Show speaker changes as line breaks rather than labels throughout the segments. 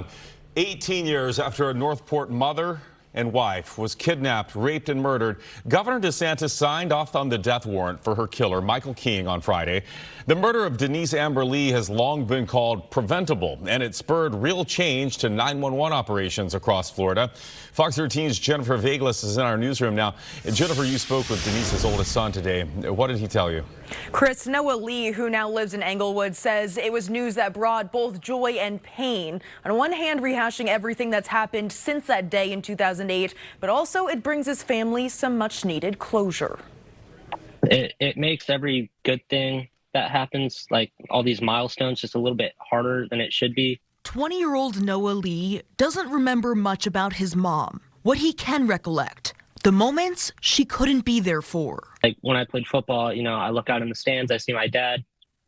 on. 18 years after a Northport mother and wife was kidnapped, raped, and murdered, Governor DeSantis signed off on the death warrant for her killer, Michael King, on Friday. The murder of Denise Amber Lee has long been called preventable, and it spurred real change to 911 operations across Florida. Fox 13's Jennifer Vaglis is in our newsroom now. Jennifer, you spoke with Denise's oldest son today. What did he tell you?
Chris, Noah Lee, who now lives in Englewood, says it was news that brought both joy and pain. On one hand, rehashing everything that's happened since that day in 2008, but also it brings his family some much-needed closure.
It makes every good thing that happens, like all these milestones, just a little bit harder than it should be.
20-year-old Noah Lee doesn't remember much about his mom. What he can recollect, the moments she couldn't be there for.
Like when I played football, I look out in the stands, I see my dad,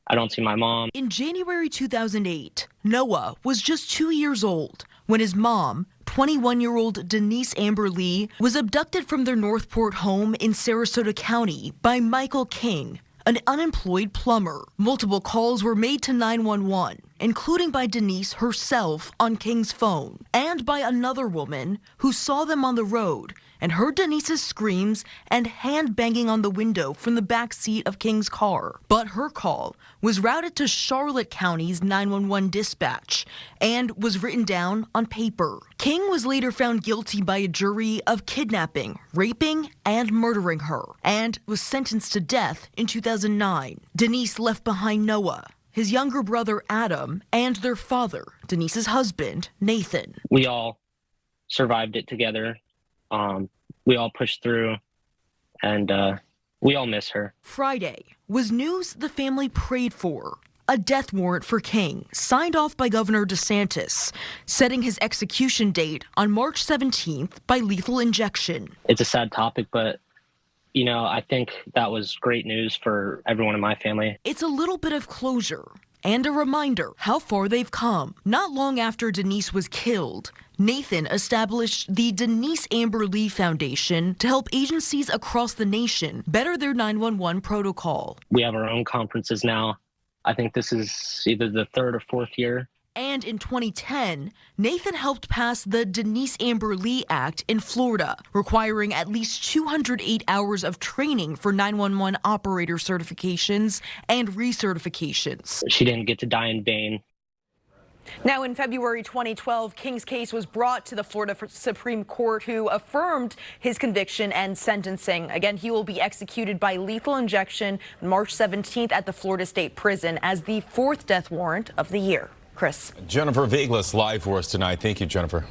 I don't see my mom.
In January 2008, Noah was just 2 years old when his mom, 21-year-old Denise Amber Lee, was abducted from their Northport home in Sarasota County by Michael King, an unemployed plumber. Multiple calls were made to 911, including by Denise herself on King's phone, and by another woman who saw them on the road and heard Denise's screams and hand banging on the window from the back seat of King's car. But her call was routed to Charlotte County's 911 dispatch and was written down on paper. King was later found guilty by a jury of kidnapping, raping, and murdering her, and was sentenced to death in 2009. Denise left behind Noah, his younger brother Adam, and their father, Denise's husband, Nathan.
We all survived it together. We all pushed through, and we all miss her.
Friday was news the family prayed for. A death warrant for King, signed off by Governor DeSantis, setting his execution date on March 17th by lethal injection.
It's a sad topic, but I think that was great news for everyone in my family.
It's a little bit of closure and a reminder how far they've come. Not long after Denise was killed, Nathan established the Denise Amber Lee Foundation to help agencies across the nation better their 911 protocol.
We have our own conferences now. I think this is either the third or fourth year.
And in 2010, Nathan helped pass the Denise Amber Lee Act in Florida, requiring at least 208 hours of training for 911 operator certifications and recertifications.
She didn't get to die in vain.
Now, in February 2012, King's case was brought to the Florida Supreme Court, who affirmed his conviction and sentencing. Again, he will be executed by lethal injection March 17th at the Florida State Prison as the fourth death warrant of the year. Chris.
Jennifer Vaglis live for us tonight. Thank you, Jennifer.